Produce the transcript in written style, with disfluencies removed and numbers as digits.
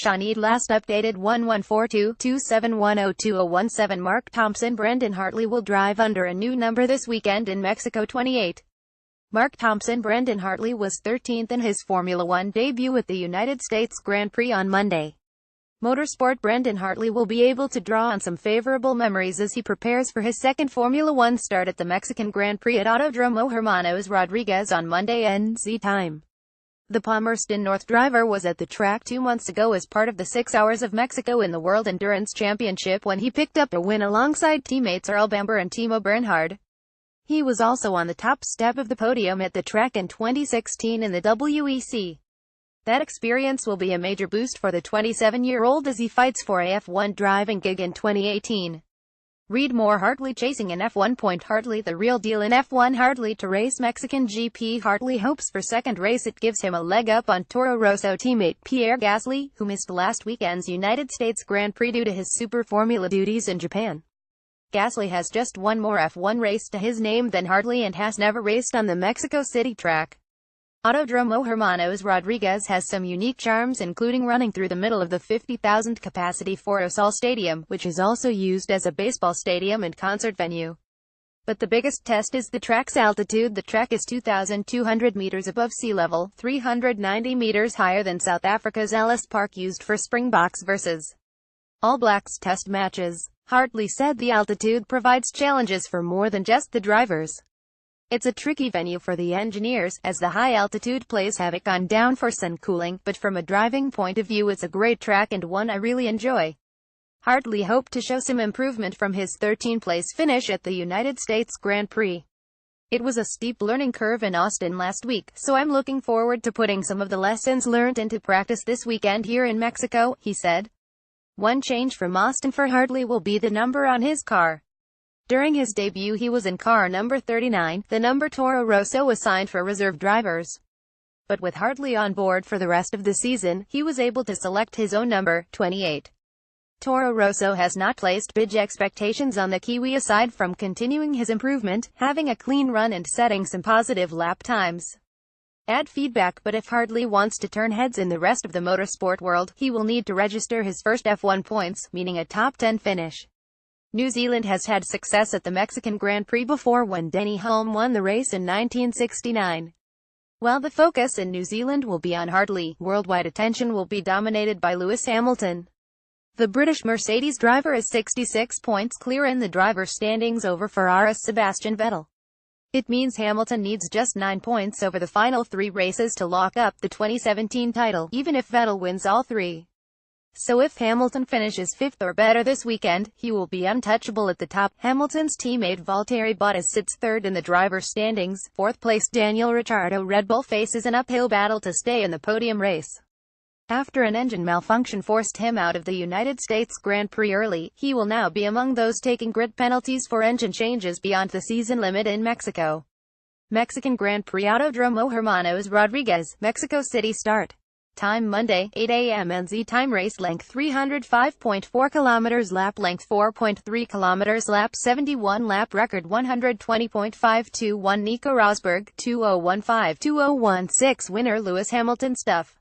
SHAUN EADE Last updated 1142-2710217. Mark Thompson Brendon Hartley will drive under a new number this weekend in Mexico 28. Mark Thompson Brendon Hartley was 13th in his Formula One debut at the United States Grand Prix on Monday. Motorsport Brendon Hartley will be able to draw on some favorable memories as he prepares for his second Formula One start at the Mexican Grand Prix at Autódromo Hermanos Rodriguez on Monday NZ time. The Palmerston North driver was at the track 2 months ago as part of the 6 Hours of Mexico in the World Endurance Championship when he picked up a win alongside teammates Earl Bamber and Timo Bernhard. He was also on the top step of the podium at the track in 2016 in the WEC. That experience will be a major boost for the 27-year-old as he fights for a F1 driving gig in 2018. Read more. Hartley chasing an F1 point. Hartley the real deal in F1. Hartley to race Mexican GP. Hartley hopes for second race. It gives him a leg up on Toro Rosso teammate Pierre Gasly, who missed last weekend's United States Grand Prix due to his Super Formula duties in Japan. Gasly has just one more F1 race to his name than Hartley and has never raced on the Mexico City track. Autódromo Hermanos Rodriguez has some unique charms, including running through the middle of the 50,000 capacity Foro Sol Stadium, which is also used as a baseball stadium and concert venue. But the biggest test is the track's altitude. The track is 2,200 meters above sea level, 390 meters higher than South Africa's Ellis Park used for Springboks vs. All Blacks test matches. Hartley said the altitude provides challenges for more than just the drivers. It's a tricky venue for the engineers, as the high altitude plays havoc on downforce and cooling, but from a driving point of view it's a great track and one I really enjoy. Hartley hoped to show some improvement from his 13th place finish at the United States Grand Prix. It was a steep learning curve in Austin last week, so I'm looking forward to putting some of the lessons learned into practice this weekend here in Mexico, he said. One change from Austin for Hartley will be the number on his car. During his debut he was in car number 39, the number Toro Rosso assigned for reserve drivers. But with Hartley on board for the rest of the season, he was able to select his own number, 28. Toro Rosso has not placed big expectations on the Kiwi aside from continuing his improvement, having a clean run and setting some positive lap times. Add feedback. But if Hartley wants to turn heads in the rest of the motorsport world, he will need to register his first F1 points, meaning a top 10 finish. New Zealand has had success at the Mexican Grand Prix before when Denny Hulme won the race in 1969. While the focus in New Zealand will be on Hartley, worldwide attention will be dominated by Lewis Hamilton. The British Mercedes driver is 66 points clear in the driver standings over Ferrari's Sebastian Vettel. It means Hamilton needs just 9 points over the final 3 races to lock up the 2017 title, even if Vettel wins all 3. So if Hamilton finishes 5th or better this weekend, he will be untouchable at the top. Hamilton's teammate Valtteri Bottas sits 3rd in the driver's standings. 4th place Daniel Ricciardo Red Bull faces an uphill battle to stay in the podium race. After an engine malfunction forced him out of the United States Grand Prix early, he will now be among those taking grid penalties for engine changes beyond the season limit in Mexico. Mexican Grand Prix Autódromo Hermanos Rodriguez, Mexico City start. Time Monday, 8 a.m. NZ time. Race length 305.4 kilometers, lap length 4.3 kilometers, lap 71, lap record 120.521. Nico Rosberg 2015-2016 winner Lewis Hamilton stuff.